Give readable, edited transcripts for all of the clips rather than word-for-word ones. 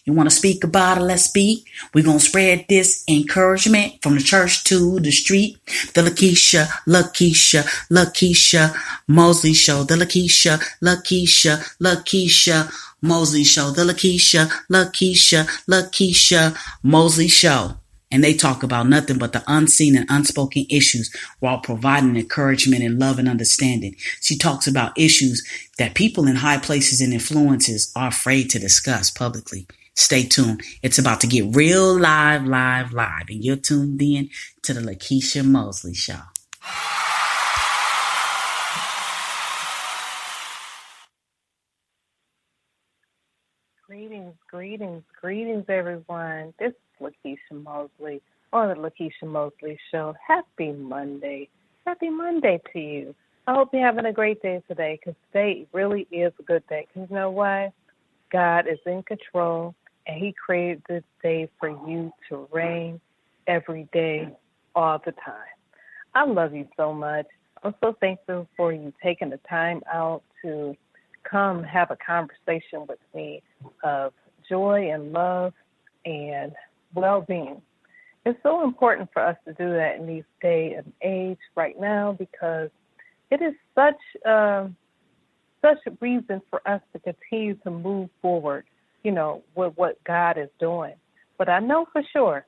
You want to speak about it? Let's speak. We're going to spread this encouragement from the church to the street. The Lekeisha Mosley Show. The Lekeisha Mosley Show. The Lekeisha Mosley Show. And they talk about nothing but the unseen and unspoken issues while providing encouragement and love and understanding. She talks about issues that people in high places and influences are afraid to discuss publicly. Stay tuned. It's about to get real live. And you're tuned in to the Lekeisha Mosley Show. Greetings, everyone. This is Lekeisha Mosley on the Lekeisha Mosley Show. Happy Monday. Happy Monday to you. I hope you're having a great day today, because today really is a good day. Because you know why? God is in control, and He created this day for you to reign every day, all the time. I love you so much. I'm so thankful for you taking the time out to come have a conversation with me of joy and love and well-being. It's so important for us to do that in these day and age right now, because it is such a reason for us to continue to move forward, with what God is doing. But I know for sure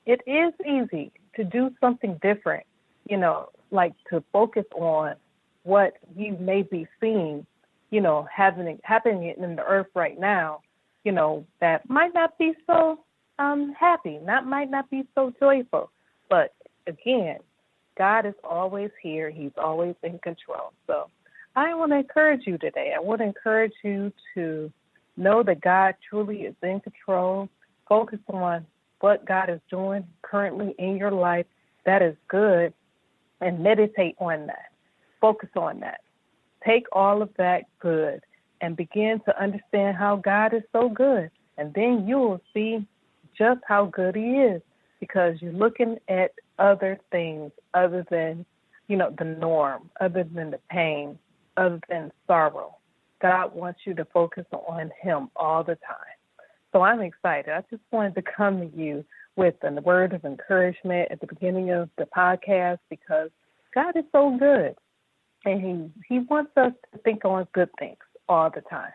it is easy to do something different, like to focus on what you may be seeing, happening in the earth right now, that might not be so happy, might not be so joyful. But again, God is always here. He's always in control. So I want to encourage you today. I want to encourage you to know that God truly is in control. Focus on what God is doing currently in your life that is good, and meditate on that. Focus on that. Take all of that good and begin to understand how God is so good. And then you will see just how good He is, because you're looking at other things other than, the norm, other than the pain, other than sorrow. God wants you to focus on Him all the time. So I'm excited. I just wanted to come to you with a word of encouragement at the beginning of the podcast, because God is so good. And he wants us to think on good things all the time.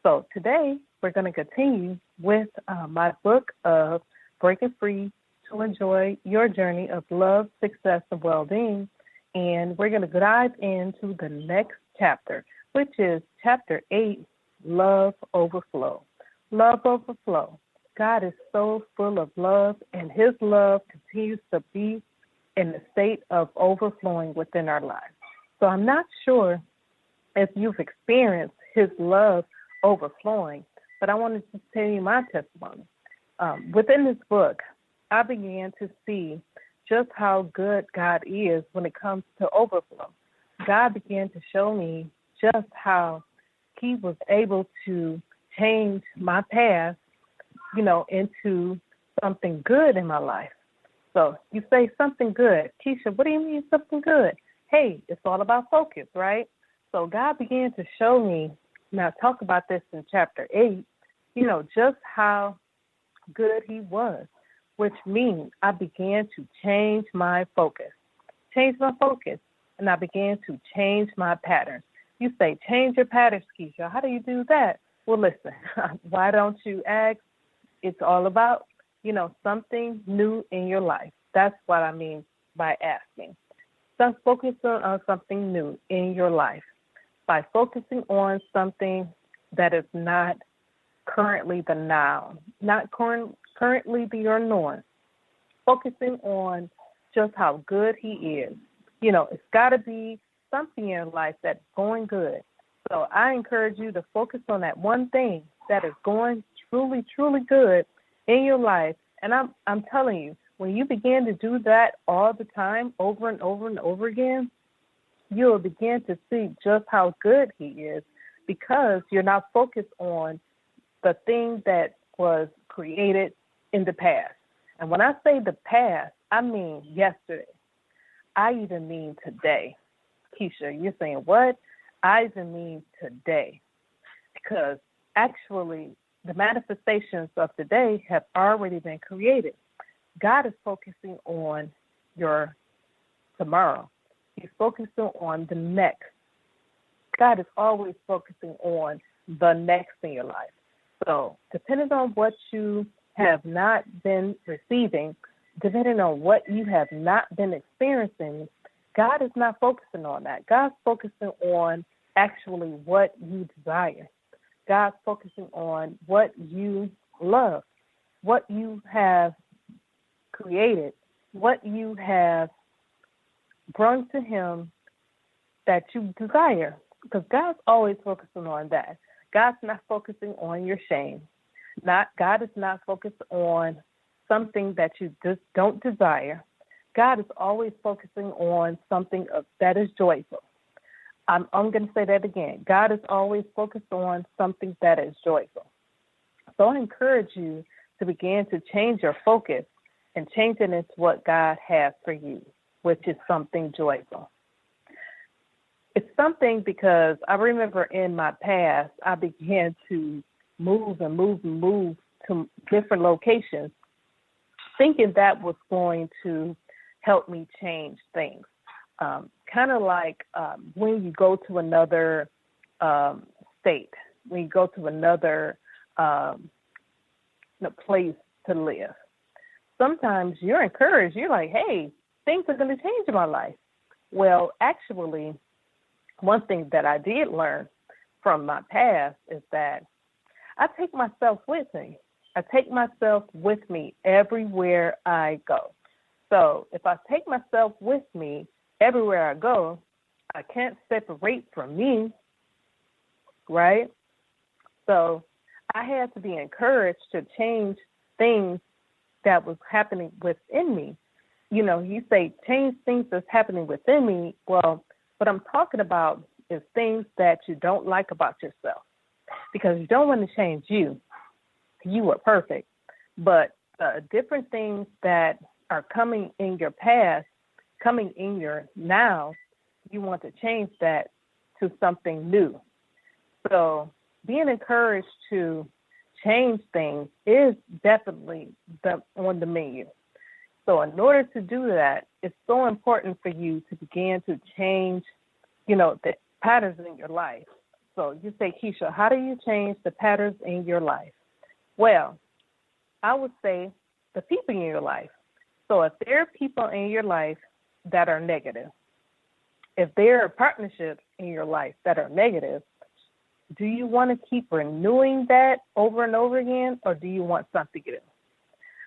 So today we're going to continue with my book of Breaking Free to Enjoy Your Journey of Love, Success, and Well-Being. And we're going to dive into the next chapter, which is Chapter 8, Love Overflow. Love Overflow. God is so full of love, and His love continues to be in the state of overflowing within our lives. So I'm not sure if you've experienced His love overflowing, but I wanted to tell you my testimony. Within this book, I began to see just how good God is when it comes to overflow. God began to show me just how He was able to change my past, into something good in my life. So you say something good. Keisha, what do you mean something good? Hey, it's all about focus, right? So God began to show me, now talk about this in chapter 8, just how good He was, which means I began to change my focus, and I began to change my patterns. You say, change your patterns, Keisha. How do you do that? Well, listen, why don't you ask? It's all about, something new in your life. That's what I mean by asking. Focus on something new in your life by focusing on something that is not currently the now, not currently your norm. Focusing on just how good He is. It's got to be something in your life that's going good. So I encourage you to focus on that one thing that is going truly, truly good in your life. And I'm telling you, when you begin to do that all the time, over and over and over again, you'll begin to see just how good He is, because you're not focused on the thing that was created in the past. And when I say the past, I mean yesterday. I even mean today. Keisha, you're saying what? I even mean today. Because actually, The manifestations of today have already been created. God is focusing on your tomorrow. He's focusing on the next. God is always focusing on the next in your life. So depending on what you have not been receiving, depending on what you have not been experiencing, God is not focusing on that. God's focusing on actually what you desire. God's focusing on what you love, what you have created, what you have brought to him that you desire. Because God's always focusing on that. God's not focusing on your shame. God is not focused on something that you just don't desire. God is always focusing on something that is joyful. I'm going to say that again. God is always focused on something that is joyful. So I encourage you to begin to change your focus and change it into what God has for you, which is something joyful. It's something because I remember in my past, I began to move to different locations, thinking that was going to help me change things. Kind of like when you go to another state, when you go to another place to live. Sometimes you're encouraged. You're like, hey, things are going to change in my life. Well, actually, one thing that I did learn from my past is that I take myself with me. I take myself with me everywhere I go. So if I take myself with me everywhere I go, I can't separate from me, right? So I had to be encouraged to change things that was happening within me. You know, you say change things that's happening within me. Well, what I'm talking about is things that you don't like about yourself, because you don't want to change you. You are perfect. But different things that are coming in your past, coming in your now, you want to change that to something new. So being encouraged to change things is definitely on the menu. So in order to do that, it's so important for you to begin to change, the patterns in your life. So you say, Keisha, how do you change the patterns in your life? Well, I would say the people in your life. So if there are people in your life that are negative, if there are partnerships in your life that are negative, do you want to keep renewing that over and over again, or do you want something new?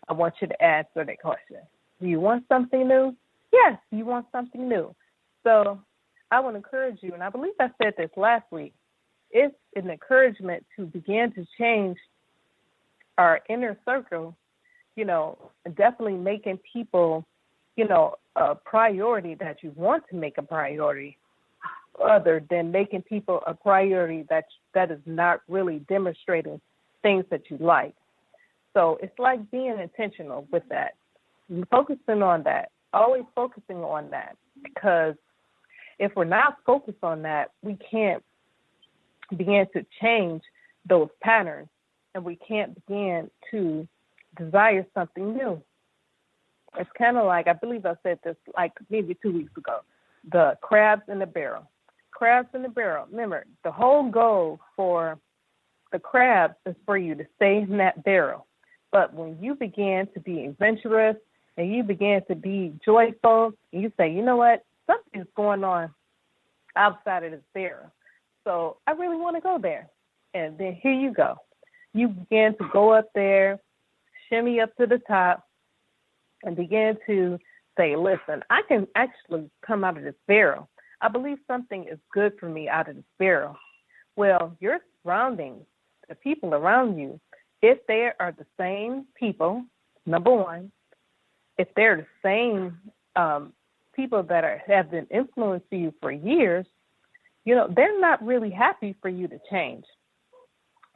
I want you to answer that question. Do you want something new? Yes, you want something new. So I would encourage you, and I believe I said this last week, it's an encouragement to begin to change our inner circle, and definitely making people, a priority that you want to make a priority, other than making people a priority that is not really demonstrating things that you like. So it's like being intentional with that, focusing on that, always focusing on that, because if we're not focused on that, we can't begin to change those patterns, and we can't begin to desire something new. It's kind of like, I believe I said this like maybe 2 weeks ago, the crabs in the barrel. Crabs in the barrel. Remember, the whole goal for the crabs is for you to stay in that barrel. But when you begin to be adventurous and you begin to be joyful, and you say, you know what, something's going on outside of this barrel. So I really want to go there. And then here you go. You begin to go up there, shimmy up to the top, and begin to say, listen, I can actually come out of this barrel. I believe something is good for me out of this barrel. Well, your surroundings, the people around you, if they are the same people, number one, if they're the same people that have been influencing you for years, they're not really happy for you to change.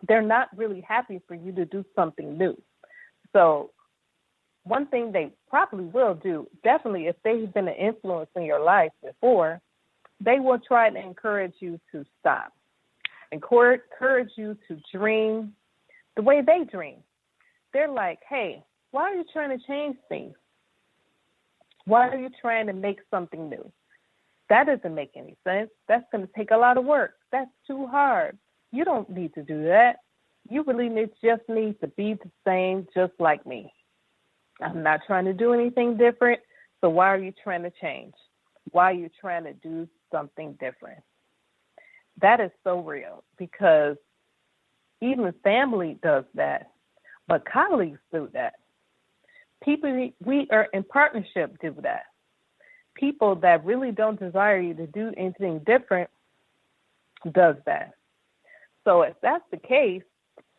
They're not really happy for you to do something new. So one thing they probably will do, definitely if they've been an influence in your life before, they will try to encourage you to stop, encourage you to dream, the way they dream. They're like, hey, why are you trying to change things? Why are you trying to make something new? That doesn't make any sense. That's going to take a lot of work. That's too hard. You don't need to do that. You really just need to be the same, just like me. I'm not trying to do anything different, so why are you trying to change? Why are you trying to do something different? That is so real, because even family does that, but colleagues do that. People we are in partnership do that. People that really don't desire you to do anything different does that. So if that's the case,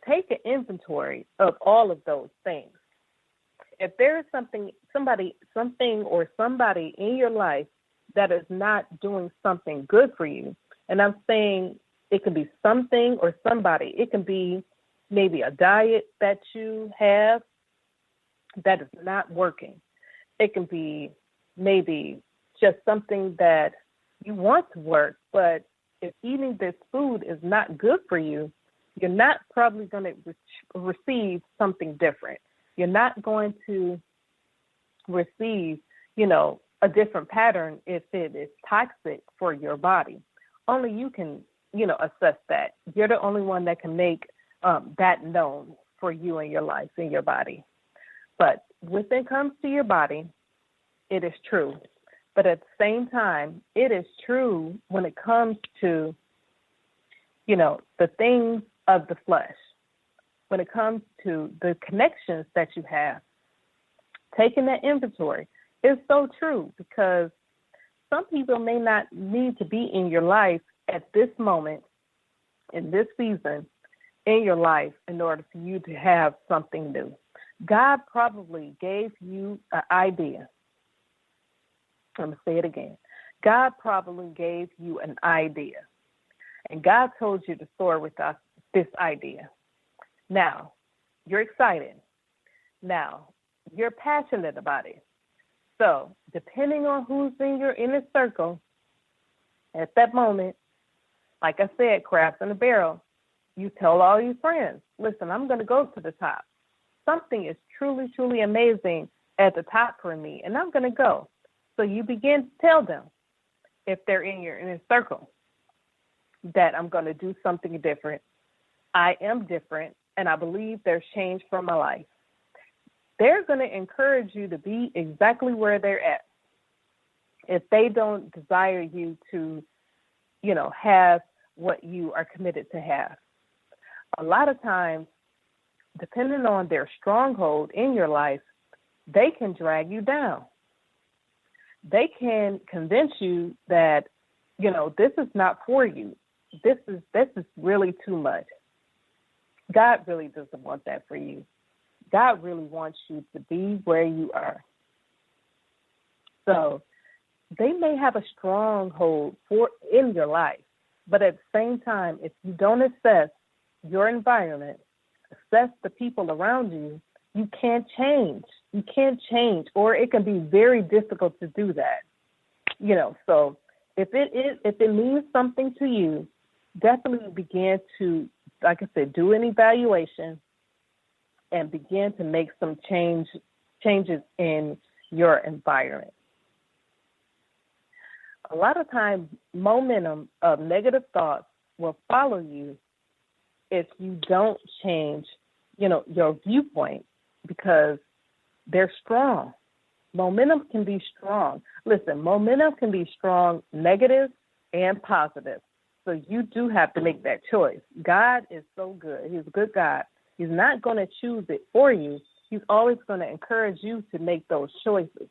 take an inventory of all of those things. If there is something in your life that is not doing something good for you, and I'm saying it could be something or somebody. It can be maybe a diet that you have that is not working. It can be maybe just something that you want to work, but if eating this food is not good for you, you're not probably going to receive something different. You're not going to receive, a different pattern if it is toxic for your body. Only you can, assess that. You're the only one that can make that known for you in your life, in your body. But when it comes to your body, it is true. But at the same time, it is true when it comes to, the things of the flesh. When it comes to the connections that you have, taking that inventory is so true, because some people may not need to be in your life at this moment, in this season, in your life in order for you to have something new. God probably gave you an idea. I'm going to say it again. God probably gave you an idea, and God told you to soar with this idea. Now, you're excited. Now, you're passionate about it. So, depending on who's in your inner circle at that moment, like I said, crabs in a barrel, you tell all your friends, listen, I'm going to go to the top. Something is truly, truly amazing at the top for me, and I'm going to go. So you begin to tell them, if they're in your inner circle, that I'm going to do something different. I am different, and I believe there's change for my life. They're going to encourage you to be exactly where they're at. If they don't desire you to, have what you are committed to have. A lot of times, depending on their stronghold in your life, they can drag you down. They can convince you that, this is not for you. This is really too much. God really doesn't want that for you. God really wants you to be where you are. So they may have a stronghold in your life, but at the same time, if you don't assess your environment, assess the people around you, you can't change. You can't change, or it can be very difficult to do that. So if it means something to you, definitely begin to, like I said, do an evaluation and begin to make some changes in your environment. A lot of times, momentum of negative thoughts will follow you if you don't change, your viewpoint, because they're strong. Momentum can be strong. Listen, momentum can be strong, negative and positive. So you do have to make that choice. God is so good. He's a good God. He's not going to choose it for you. He's always going to encourage you to make those choices.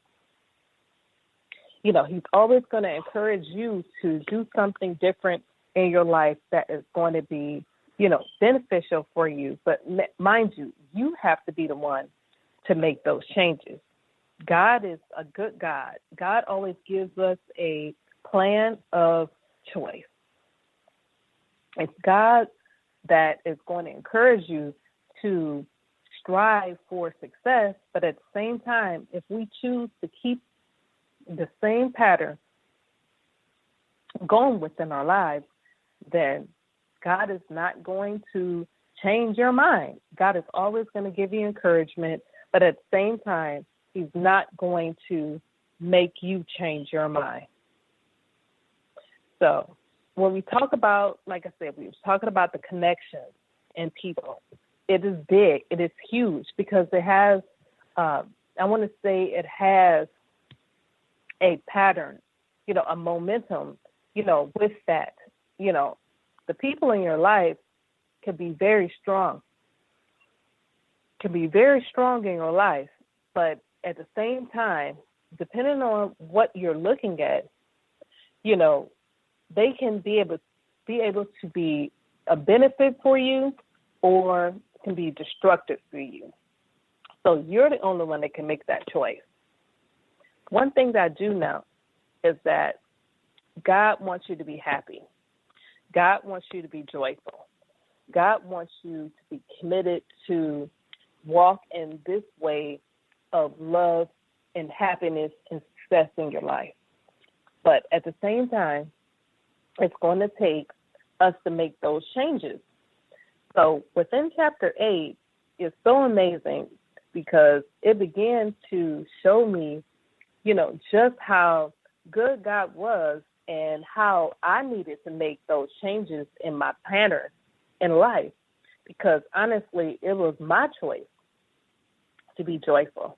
He's always going to encourage you to do something different in your life that is going to be, beneficial for you. But mind you, you have to be the one to make those changes. God is a good God. God always gives us a plan of choice. It's God that is going to encourage you to strive for success, but at the same time, if we choose to keep the same pattern going within our lives, then God is not going to change your mind. God is always going to give you encouragement, but at the same time, he's not going to make you change your mind. So when we talk about, like I said, we were talking about the connections in people. It is big. It is huge because it has, I want to say it has a pattern, a momentum, with that. The people in your life can be very strong, in your life, but at the same time, depending on what you're looking at, they can be able to be a benefit for you or can be destructive for you. So you're the only one that can make that choice. One thing that I do know is that God wants you to be happy. God wants you to be joyful. God wants you to be committed to walk in this way of love and happiness and success in your life. But at the same time, it's going to take us to make those changes. So within chapter 8, it's so amazing because it began to show me, just how good God was and how I needed to make those changes in my pattern in life. Because honestly, it was my choice to be joyful.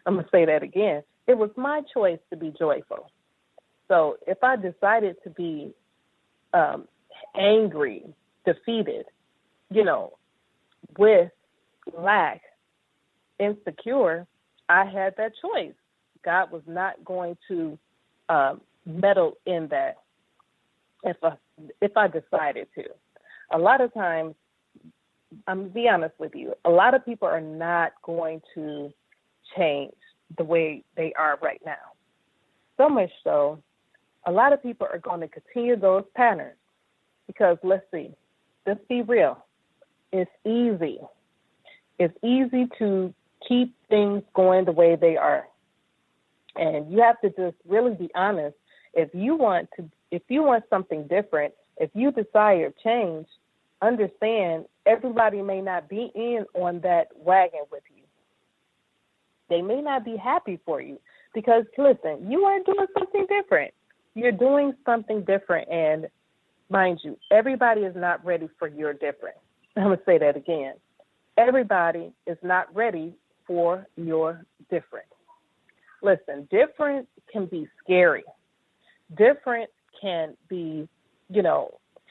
I'm going to say that again. It was my choice to be joyful. So if I decided to be angry, defeated, with lack, insecure, I had that choice. God was not going to meddle in that if I decided to. A lot of times, I'm going to be honest with you, a lot of people are not going to change the way they are right now. So much so, a lot of people are going to continue those patterns because, let's be real. It's easy. It's easy to keep things going the way they are. And you have to just really be honest. If you want something different, if you desire change, understand everybody may not be in on that wagon with you. They may not be happy for you because, listen, you are doing something different. You're doing something different, and mind you, everybody is not ready for your different. I'm going to say that again. Everybody is not ready for your different. Listen, different can be scary. Different can be,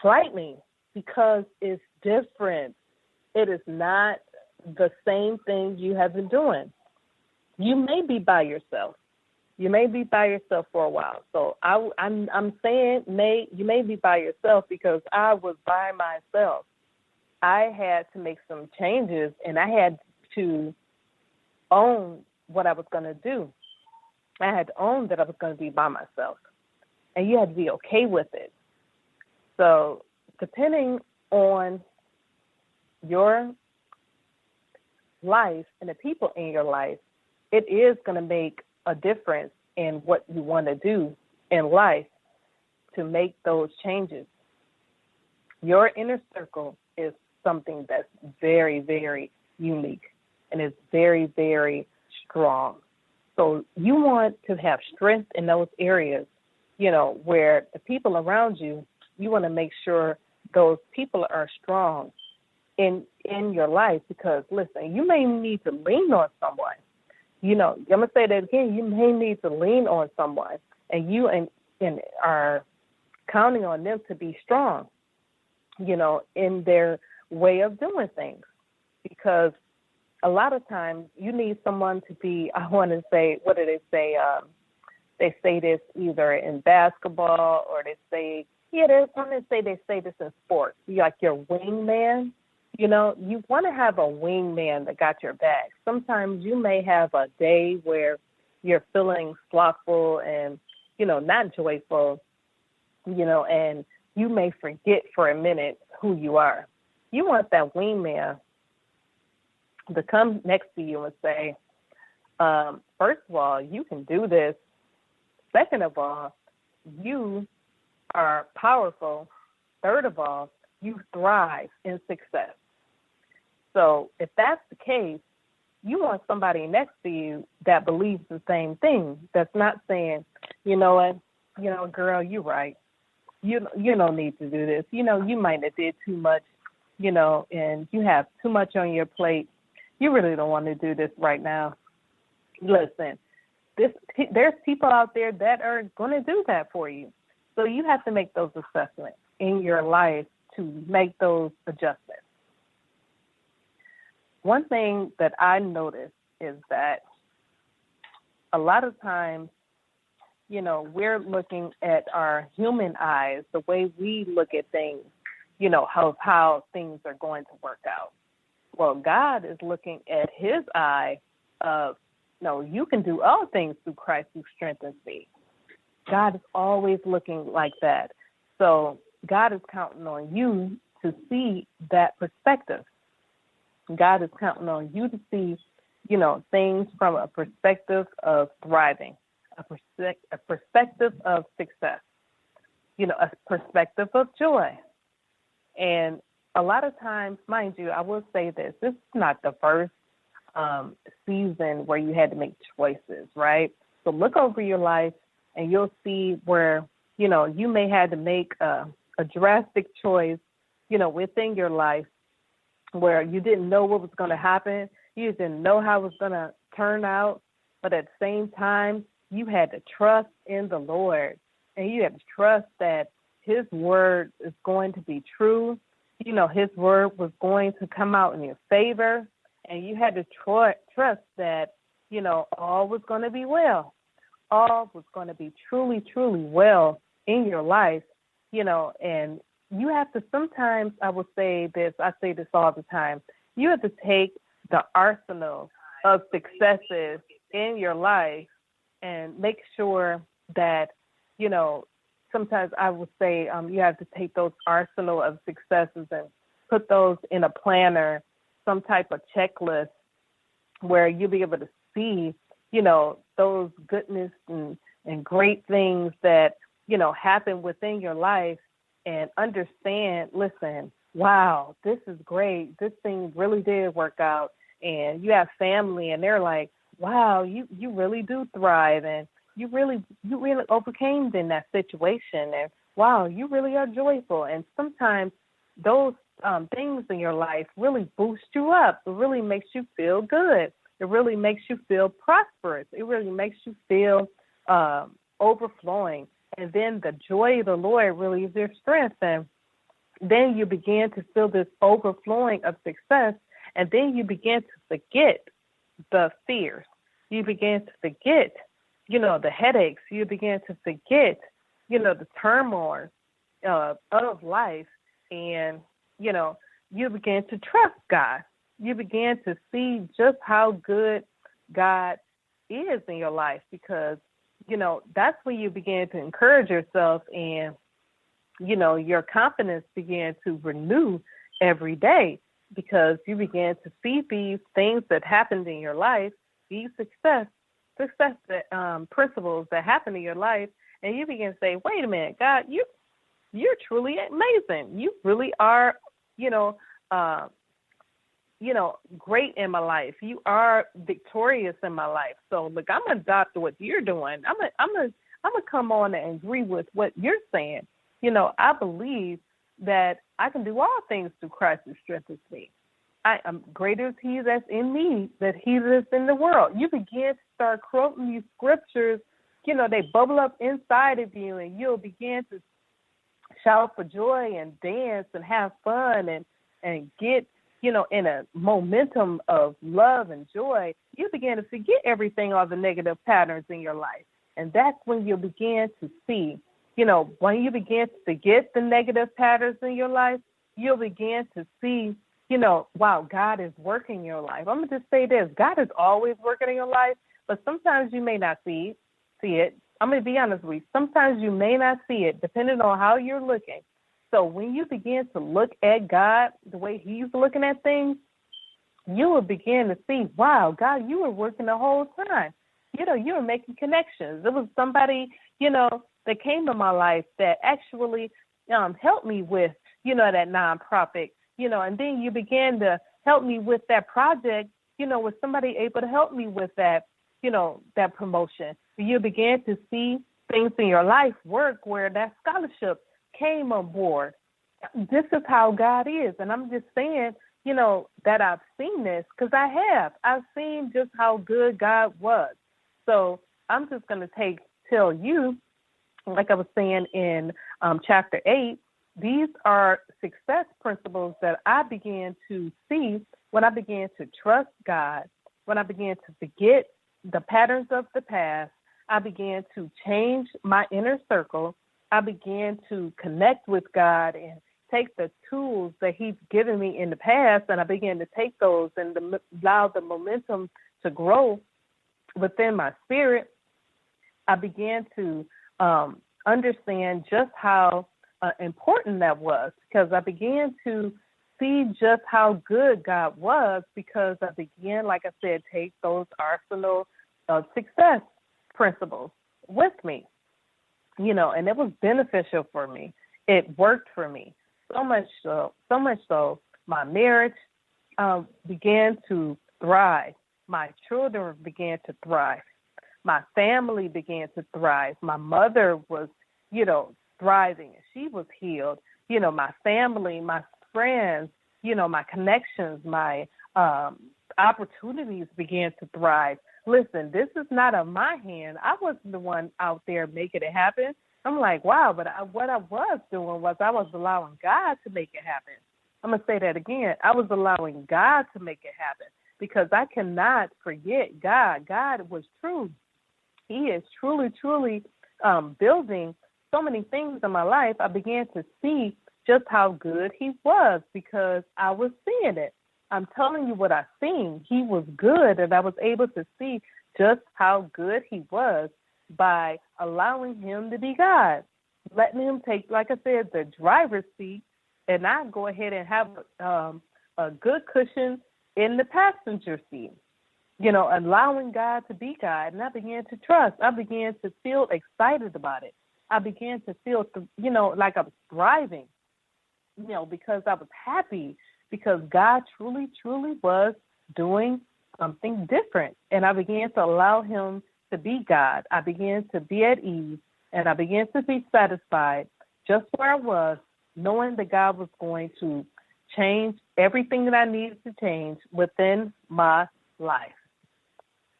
frightening because it's different. It is not the same thing you have been doing. You may be by yourself. You may be by yourself for a while. So I'm saying you may be by yourself because I was by myself. I had to make some changes, and I had to own what I was going to do. I had to own that I was going to be by myself, and you had to be okay with it. So depending on your life and the people in your life, it is going to make a difference in what you want to do in life to make those changes. Your inner circle is something that's very, very unique and is very, very strong. So you want to have strength in those areas, where the people around you, you want to make sure those people are strong in your life because, listen, you may need to lean on someone. I'm going to say that again, you may need to lean on someone, and you and are counting on them to be strong, in their way of doing things. Because a lot of times you need someone to be, I want to say, what do they say? They say this either in basketball or they say, they say this in sports. Like your wingman. You want to have a wingman that got your back. Sometimes you may have a day where you're feeling slothful and, not joyful, and you may forget for a minute who you are. You want that wingman to come next to you and say, first of all, you can do this. Second of all, you are powerful. Third of all, you thrive in success. So if that's the case, you want somebody next to you that believes the same thing. That's not saying, you know what, girl, you're right. You don't need to do this. You might have did too much, and you have too much on your plate. You really don't want to do this right now. Listen, there's people out there that are going to do that for you. So you have to make those assessments in your life to make those adjustments. One thing that I noticed is that a lot of times, we're looking at our human eyes, the way we look at things, how things are going to work out. Well, God is looking at his eye of, no, you can do all things through Christ who strengthens me. God is always looking like that. So God is counting on you to see that perspective. God is counting on you to see, things from a perspective of thriving, a perspective of success, a perspective of joy. And a lot of times, mind you, I will say this is not the first season where you had to make choices, right? So look over your life and you'll see where, you may have to make a drastic choice, within your life where you didn't know what was going to happen. You didn't know how it was going to turn out. But at the same time, you had to trust in the Lord. And you had to trust that his word is going to be true. His word was going to come out in your favor. And you had to trust that, all was going to be well. All was going to be truly, truly well in your life, and you have to sometimes, I will say this, I say this all the time, you have to take the arsenal of successes in your life and make sure that, sometimes I would say you have to take those arsenal of successes and put those in a planner, some type of checklist where you'll be able to see, those goodness and great things that, happen within your life and understand, listen, wow, this is great. This thing really did work out. And you have family and they're like, wow, you really do thrive. And you really overcame in that situation. And wow, you really are joyful. And sometimes those things in your life really boost you up. It really makes you feel good. It really makes you feel prosperous. It really makes you feel overflowing. And then the joy of the Lord really is your strength. And then you begin to feel this overflowing of success. And then you begin to forget the fears. You begin to forget, the headaches. You begin to forget, the turmoil of life. And, you begin to trust God. You begin to see just how good God is in your life because, that's when you begin to encourage yourself and, your confidence began to renew every day because you began to see these things that happened in your life, these success principles that happen in your life, and you begin to say, wait a minute, God, you're truly amazing. You really are, great in my life. You are victorious in my life. So look, I'm gonna adopt what you're doing. I'm gonna come on and agree with what you're saying. I believe that I can do all things through Christ who strengthens me. I am greater is he that's in me than he that's in the world. You begin to start quoting these scriptures, they bubble up inside of you and you'll begin to shout for joy and dance and have fun and get, in a momentum of love and joy. You begin to forget everything, all the negative patterns in your life. And that's when you begin to see, when you begin to forget the negative patterns in your life, you'll begin to see, wow, God is working in your life. I'm going to just say this. God is always working in your life, but sometimes you may not see it. I'm going to be honest with you. Sometimes you may not see it, depending on how you're looking. So when you begin to look at God the way he's looking at things, you will begin to see, wow, God, you were working the whole time. You were making connections. There was somebody, that came in my life that actually helped me with, that nonprofit, and then you began to help me with that project? Was somebody able to help me with that, that promotion? You begin to see things in your life work where that scholarship came on board. This is how God is. And I'm just saying, that I've seen this because I have. I've seen just how good God was. So I'm just going to tell you, like I was saying in chapter 8, these are success principles that I began to see when I began to trust God, when I began to forget the patterns of the past. I began to change my inner circle. I began to connect with God and take the tools that He's given me in the past, and I began to take those and allow the momentum to grow within my spirit. I began to understand just how important that was, because I began to see just how good God was, because I began, like I said, take those arsenal of success principles with me, and it was beneficial for me. It worked for me so much so my marriage began to thrive. My children began to thrive. My family began to thrive. My mother was, thriving. She was healed. My family, my friends, my connections, my opportunities began to thrive. Listen, this is not on my hand. I wasn't the one out there making it happen. I'm like, wow, but what I was doing was I was allowing God to make it happen. I'm going to say that again. I was allowing God to make it happen, because I cannot forget God. God was true. He is truly, truly building so many things in my life. I began to see just how good He was, because I was seeing it. I'm telling you what I seen. He was good, and I was able to see just how good He was by allowing Him to be God, letting Him take, like I said, the driver's seat, and I go ahead and have a good cushion in the passenger seat, allowing God to be God. And I began to trust. I began to feel excited about it. I began to feel, like I was thriving, because I was happy, because God truly, truly was doing something different. And I began to allow Him to be God. I began to be at ease, and I began to be satisfied just where I was, knowing that God was going to change everything that I needed to change within my life.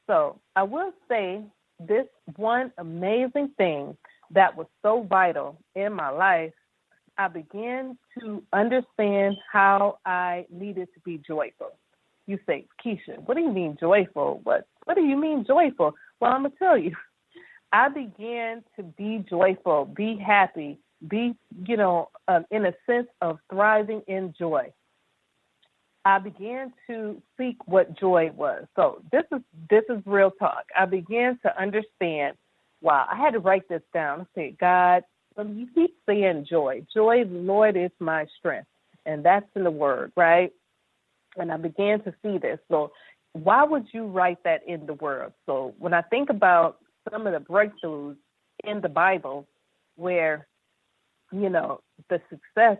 So I will say this one amazing thing that was so vital in my life. I began to understand how I needed to be joyful. You say, Keisha, what do you mean joyful? What do you mean joyful? Well, I'm going to tell you. I began to be joyful, be happy, be, in a sense of thriving in joy. I began to seek what joy was. So this is real talk. I began to understand. Wow, I had to write this down. I said, God, you keep saying joy. Joy, Lord, is my strength. And that's in the word, right? And I began to see this. So why would you write that in the word? So when I think about some of the breakthroughs in the Bible where, the success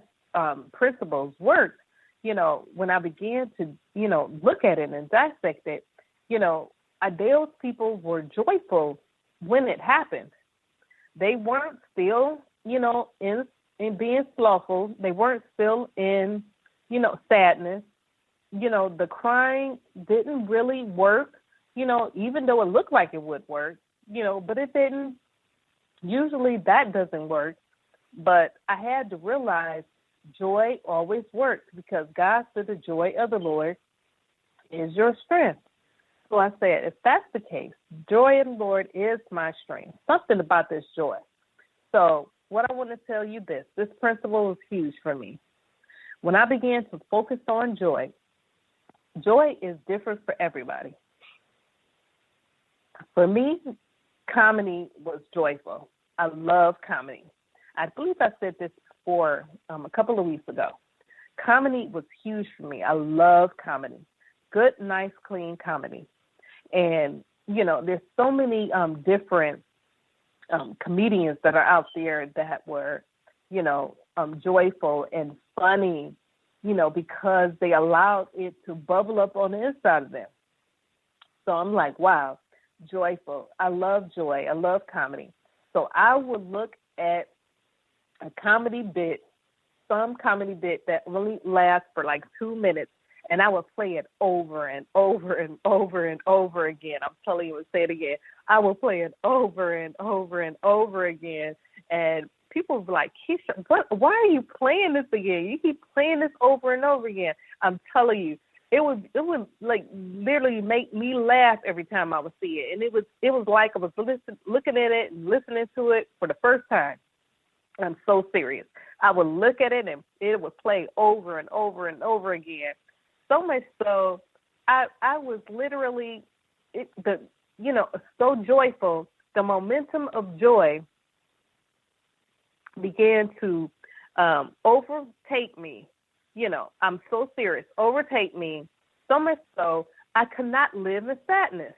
principles work, when I began to, look at it and dissect it, those people were joyful when it happened. They weren't still, in being slothful. They weren't still in, sadness. The crying didn't really work, even though it looked like it would work, but it didn't. Usually that doesn't work. But I had to realize joy always works, because God said the joy of the Lord is your strength. So I said, if that's the case, joy in the Lord is my strength. Something about this joy. So what I want to tell you this principle is huge for me. When I began to focus on joy, joy is different for everybody. For me, comedy was joyful. I love comedy. I believe I said this before a couple of weeks ago. Comedy was huge for me. I love comedy. Good, nice, clean comedy. And, there's so many different comedians that are out there that were, joyful and funny, because they allowed it to bubble up on the inside of them. So I'm like, wow, joyful. I love joy. I love comedy. So I would look at a comedy bit, some comedy bit that only lasts for like 2 minutes, and I would play it over and over and over and over again. I'm telling you, I'll say it again. I will play it over and over and over again. And people will be like, Keisha, why are you playing this again? You keep playing this over and over again. I'm telling you, it would like literally make me laugh every time I would see it. And it was like I was looking at it and listening to it for the first time. I'm so serious. I would look at it and it would play over and over and over again. So much so, I was literally so joyful. The momentum of joy began to overtake me. I'm so serious. Overtake me so much so I could not live in sadness.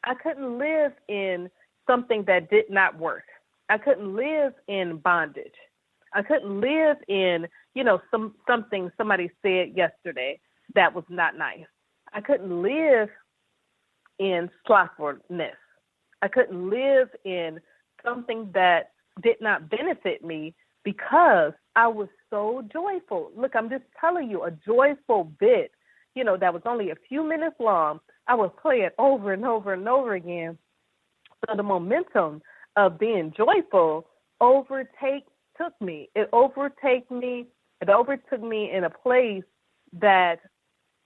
I couldn't live in something that did not work. I couldn't live in bondage. I couldn't live in, something somebody said yesterday that was not nice. I couldn't live in slothfulness. I couldn't live in something that did not benefit me because I was so joyful. Look, I'm just telling you, a joyful bit, that was only a few minutes long. I would play it over and over and over again. So the momentum of being joyful overtook me. It overtook me in a place that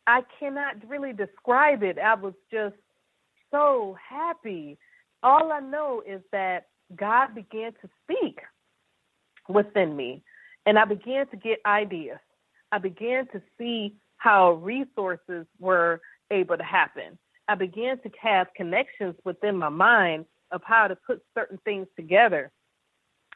I cannot really describe it. I was just so happy. All I know is that God began to speak within me, and I began to get ideas. I began to see how resources were able to happen. I began to have connections within my mind of how to put certain things together.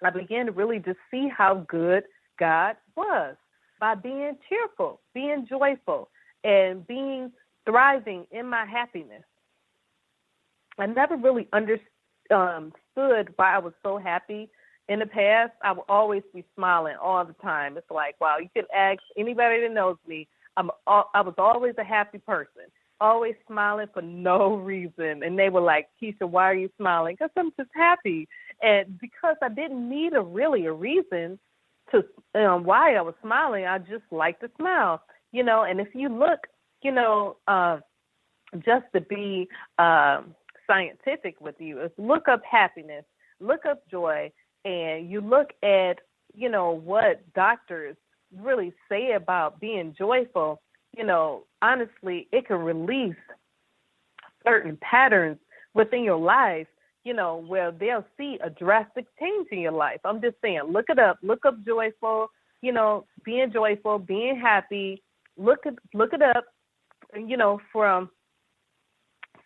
I began to really just see how good God was by being cheerful, being joyful, and being thriving in my happiness. I never really understood why I was so happy in the past. I would always be smiling all the time. It's like, wow, you can ask anybody that knows me. I was always a happy person, always smiling for no reason. And they were like, Keisha, why are you smiling? Because I'm just happy. And because I didn't need a reason to why I was smiling, I just like to smile, And if you look, just to be scientific with you, is look up happiness, look up joy, and you look at, what doctors really say about being joyful. Honestly, it can release certain patterns within your life, where they'll see a drastic change in your life. I'm just saying, look it up, look up joyful, being joyful, being happy, look it up, from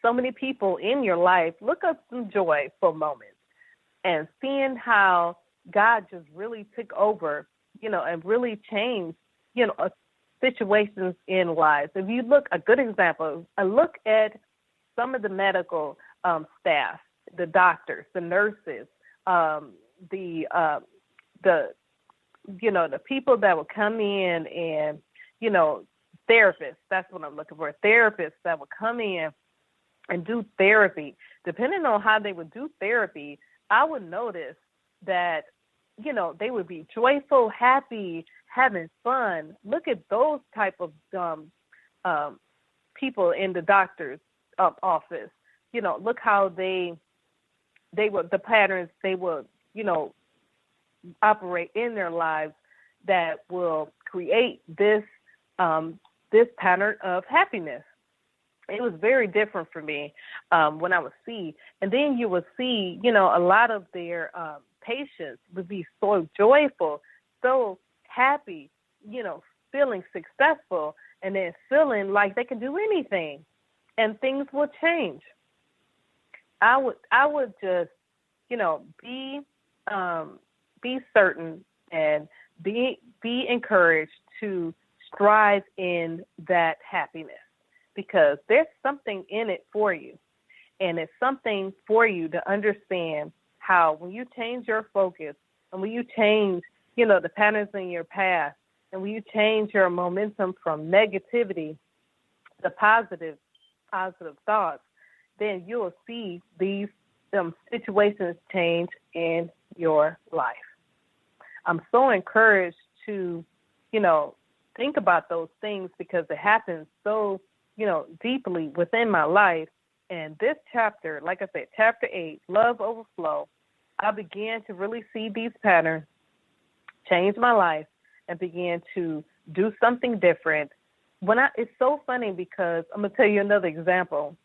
so many people in your life. Look up some joyful moments and seeing how God just really took over, and really changed, situations in lives. If you look, a good example, I look at some of the medical staff, the doctors, the nurses, the people that would come in and, therapists, that's what I'm looking for, therapists that would come in and do therapy. Depending on how they would do therapy, I would notice that, they would be joyful, happy, having fun. Look at those type of people in the doctor's office. Look how they would, the patterns they would, operate in their lives that will create this pattern of happiness. It was very different for me when I would see. And then you would see, a lot of their patients would be so joyful, so happy, feeling successful, and then feeling like they can do anything, and things will change. I would just, be certain and be encouraged to strive in that happiness, because there's something in it for you. And it's something for you to understand how when you change your focus and when you change, the patterns in your past, And when you change your momentum from negativity to positive thoughts, then you'll see these situations change in your life. I'm so encouraged to, think about those things because it happens so, deeply within my life. And this chapter, like I said, chapter 8, Love Overflow, I began to really see these patterns change my life and began to do something different. It's so funny because I'm going to tell you another example.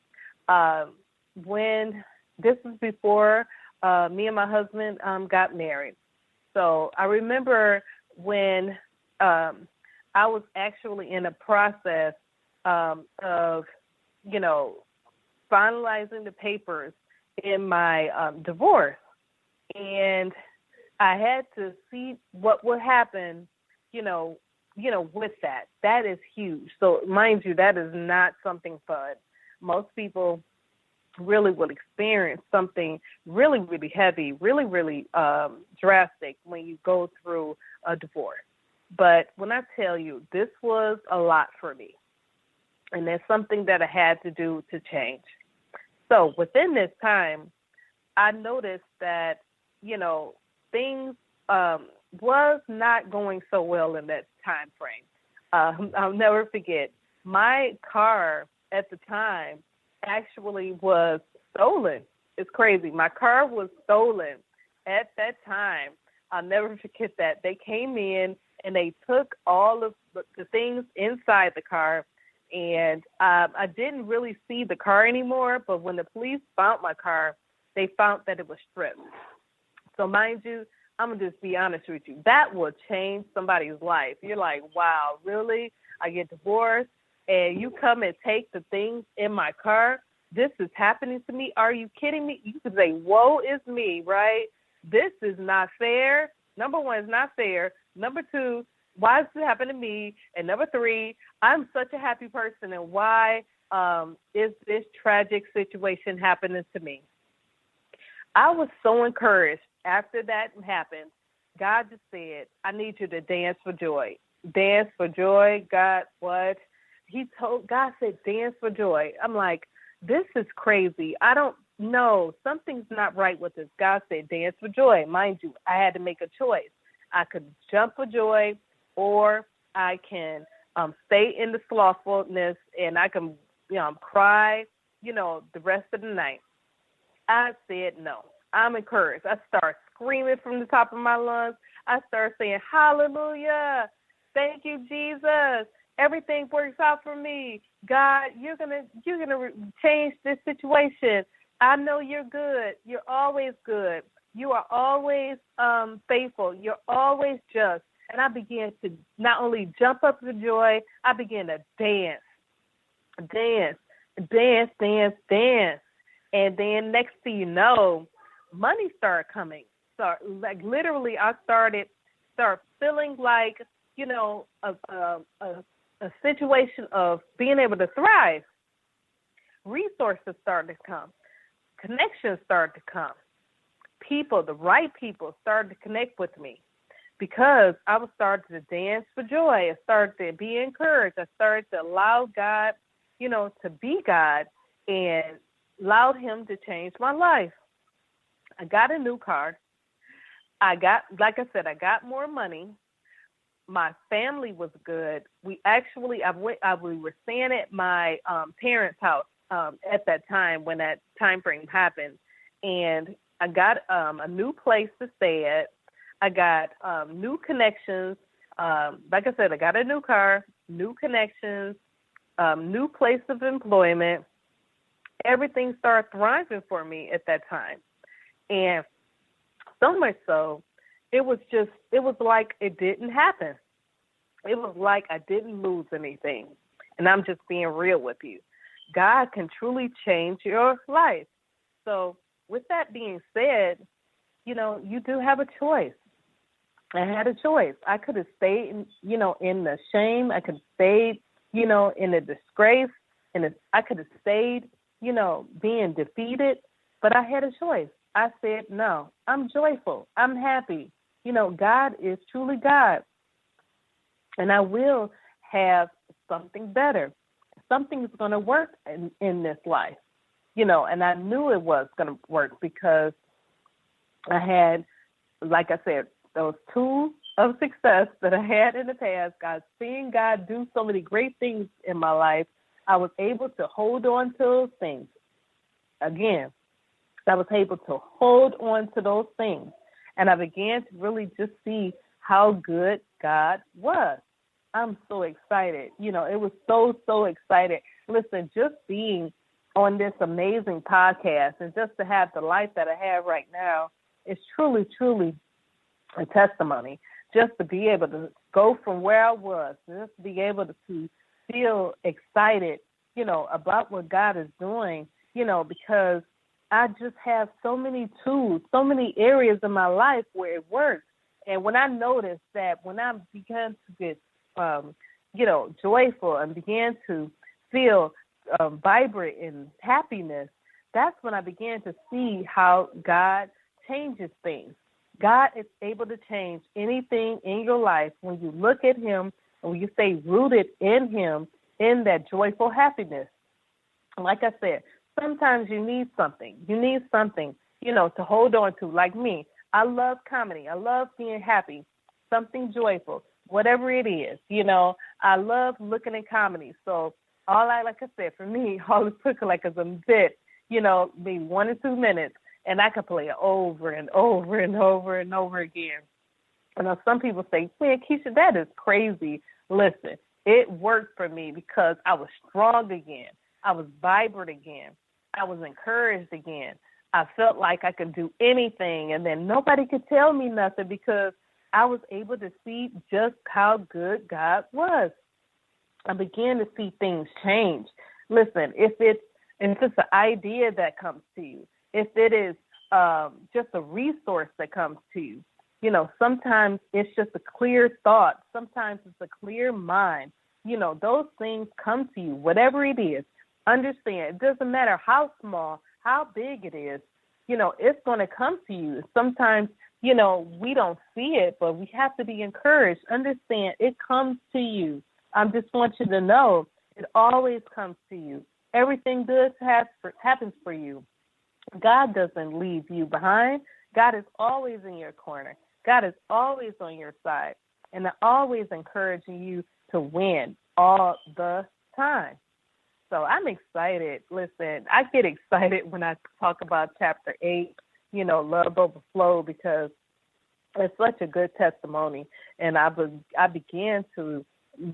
When this was before me and my husband got married. So I remember when I was actually in a process of, finalizing the papers in my divorce. And I had to see what would happen, with that. That is huge. So mind you, that is not something fun. Most people really will experience something really, really heavy, really, really drastic when you go through a divorce. But when I tell you, this was a lot for me. And there's something that I had to do to change. So within this time, I noticed that, things was not going so well in that time frame. I'll never forget, my car at the time actually was stolen. It's crazy. My car was stolen at that time. I'll never forget that. They came in and they took all of the things inside the car, and I didn't really see the car anymore, but when the police found my car, they found that it was stripped. So mind you, I'm going to just be honest with you. That will change somebody's life. You're like, wow, really? I get divorced and you come and take the things in my car? This is happening to me? Are you kidding me? You could say, woe is me, right? This is not fair. Number one, it's not fair. Number two, why does it happen to me? And number three, I'm such a happy person, and why is this tragic situation happening to me? I was so encouraged after that happened. God just said, I need you to dance for joy. Dance for joy. God, what? God said, dance for joy. I'm like, this is crazy. I don't know. Something's not right with this. God said, dance for joy. Mind you, I had to make a choice. I could jump for joy, or I can stay in the slothfulness, and I can cry, the rest of the night. I said no. I'm encouraged. I start screaming from the top of my lungs. I start saying, hallelujah. Thank you, Jesus. Everything works out for me. God, you're gonna change this situation. I know you're good. You're always good. You are always faithful. You're always just. And I began to not only jump up for joy, I began to dance. And then next thing you know, money started coming. So like literally, I start feeling like, a situation of being able to thrive. Resources started to come. Connections started to come. People, the right people, started to connect with me because I was starting to dance for joy. I started to be encouraged. I started to allow God, to be God, and allowed him to change my life. I got a new car. Like I said, I got more money. My family was good. We were staying at my parents' house at that time when that time frame happened, and I got a new place to stay at. I got new connections. Like I said, I got a new car, new connections, new place of employment. Everything started thriving for me at that time, and so much so, it was like it didn't happen. It was like I didn't lose anything. And I'm just being real with you. God can truly change your life. So with that being said, you do have a choice. I had a choice. I could have stayed, in the shame. I could have stayed, in the disgrace. And I could have stayed, being defeated. But I had a choice. I said, no, I'm joyful. I'm happy. God is truly God. and I will have something better. Something's going to work in this life, and I knew it was going to work because I had, like I said, those tools of success that I had in the past. Seeing God do so many great things in my life, I was able to hold on to those things. Again, I was able to hold on to those things. And I began to really just see how good God was. I'm so excited. It was so excited. Listen, just being on this amazing podcast and just to have the life that I have right now is truly, truly a testimony. Just to be able to go from where I was, just to be able to feel excited, about what God is doing, because I just have so many tools, so many areas in my life where it works. And when I noticed that, when I began to get, joyful and began to feel vibrant in happiness, that's when I began to see how God changes things. God is able to change anything in your life when you look at him and when you stay rooted in him, in that joyful happiness. Like I said, sometimes you need something. You need something, to hold on to. Like me, I love comedy. I love being happy, something joyful, whatever it is. I love looking at comedy. So like I said, for me, all it took like is a bit, maybe 1 or 2 minutes, and I could play it over and over and over and over again. Some people say, man, Keisha, that is crazy. Listen, it worked for me because I was strong again. I was vibrant again. I was encouraged again. I felt like I could do anything, and then nobody could tell me nothing because I was able to see just how good God was. I began to see things change. Listen, if it's an idea that comes to you, if it is just a resource that comes to you, sometimes it's just a clear thought. Sometimes it's a clear mind. Those things come to you, whatever it is. Understand, it doesn't matter how small, how big it is, it's going to come to you. Sometimes, we don't see it, but we have to be encouraged. Understand, it comes to you. I just want you to know it always comes to you. Everything good happens for you. God doesn't leave you behind. God is always in your corner. God is always on your side. And they're always encouraging you to win all the time. So I'm excited. Listen, I get excited when I talk about chapter 8, love overflow, because it's such a good testimony. And I began to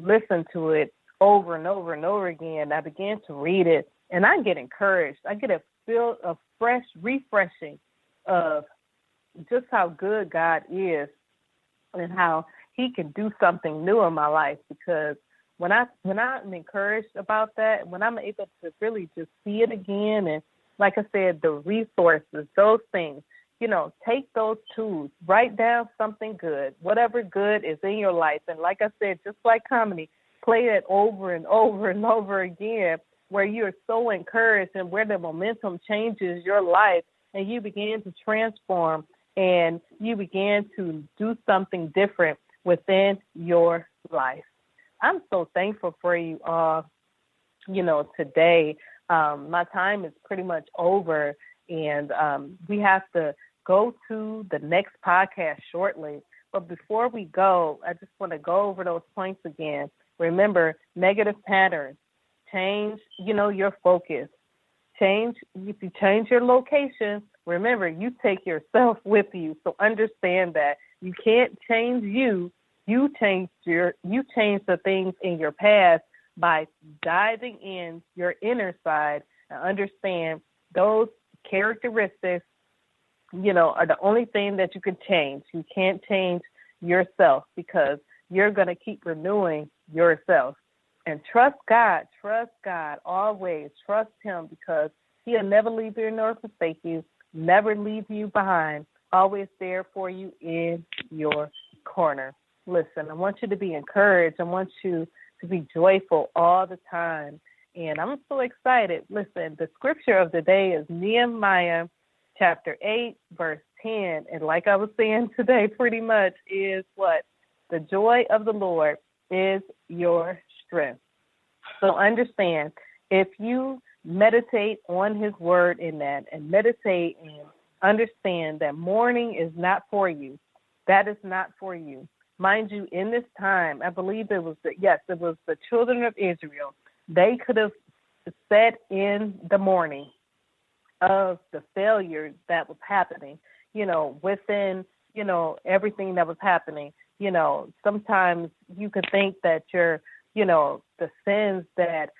listen to it over and over and over again. I began to read it, and I get encouraged. I get a feel of fresh refreshing of just how good God is and how he can do something new in my life, because when I'm encouraged about that, when I'm able to really just see it again, and like I said, the resources, those things, take those tools, write down something good, whatever good is in your life. And like I said, just like comedy, play it over and over and over again, where you're so encouraged and where the momentum changes your life and you begin to transform and you begin to do something different within your life. I'm so thankful for you all, today. My time is pretty much over, and we have to go to the next podcast shortly. But before we go, I just want to go over those points again. Remember, negative patterns. Change, your focus. If you change your location, remember, you take yourself with you. So understand that you can't change you. You change the things in your past by diving in your inner side and understand those characteristics, are the only thing that you can change. You can't change yourself because you're going to keep renewing yourself. And trust God always. Trust him, because he'll never leave you nor forsake you, never leave you behind, always there for you in your corner. Listen, I want you to be encouraged. I want you to be joyful all the time. And I'm so excited. Listen, the scripture of the day is Nehemiah chapter 8, verse 10. And like I was saying today, pretty much is what? The joy of the Lord is your strength. So understand, if you meditate on his word in that and meditate and understand that mourning is not for you, that is not for you. Mind you, in this time, I believe it was the children of Israel. They could have sat in the mourning of the failure that was happening, within, everything that was happening. Sometimes you could think that the sins that,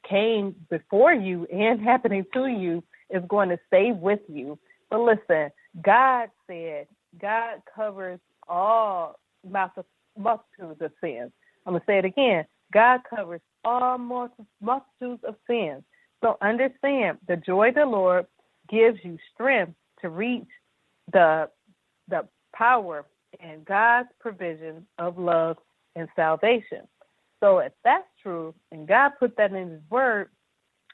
came before you and happening to you is going to stay with you. But listen, God said God covers all multitudes of sins. I'm going to say it again. God covers all multitudes of sins. So understand, the joy of the Lord gives you strength to reach the power and God's provision of love and salvation. So if that's true, and God put that in his word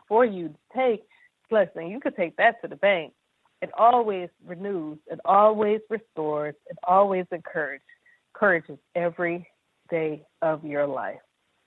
for you to take, listen, you could take that to the bank. It always renews, it always restores, it always encourages every day of your life.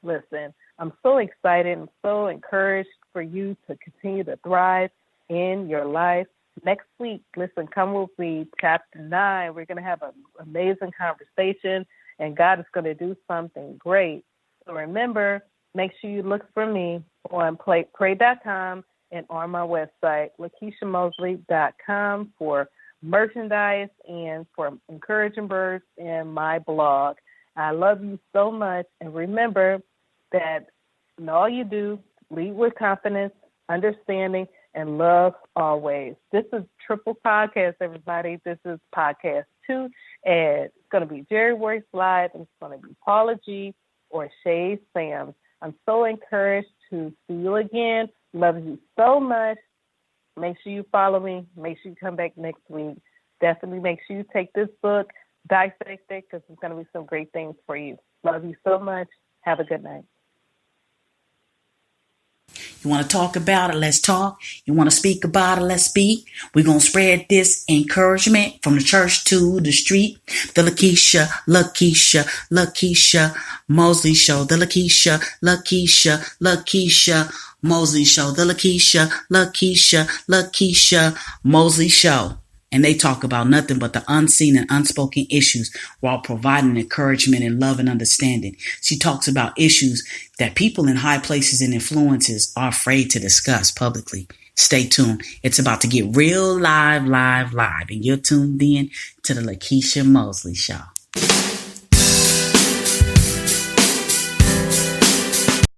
Listen, I'm so excited and so encouraged for you to continue to thrive in your life. Next week, listen, come with me, chapter 9. We're going to have an amazing conversation, and God is going to do something great. So remember, make sure you look for me on pray.com and on my website, LekeishaMosley.com, for merchandise and for encouraging words in my blog. I love you so much, and remember that in all you do, lead with confidence, understanding, and love always. This is Triple Podcast, everybody. This is Podcast 2, and it's going to be Jerry Works Live, and it's going to be Paula G. or Shay Sam. I'm so encouraged to see you again. Love you so much. Make sure you follow me. Make sure you come back next week. Definitely make sure you take this book, dissect it, because there's going to be some great things for you. Love you so much. Have a good night. You want to talk about it? Let's talk. You want to speak about it? Let's speak. We're going to spread this encouragement from the church to the street. The Lekeisha Mosley Show. The Lekeisha Mosley Show. The Lekeisha Mosley Show. And they talk about nothing but the unseen and unspoken issues while providing encouragement and love and understanding. She talks about issues that people in high places and influences are afraid to discuss publicly. Stay tuned. It's about to get real live. And you're tuned in to the Lekeisha Mosley Show.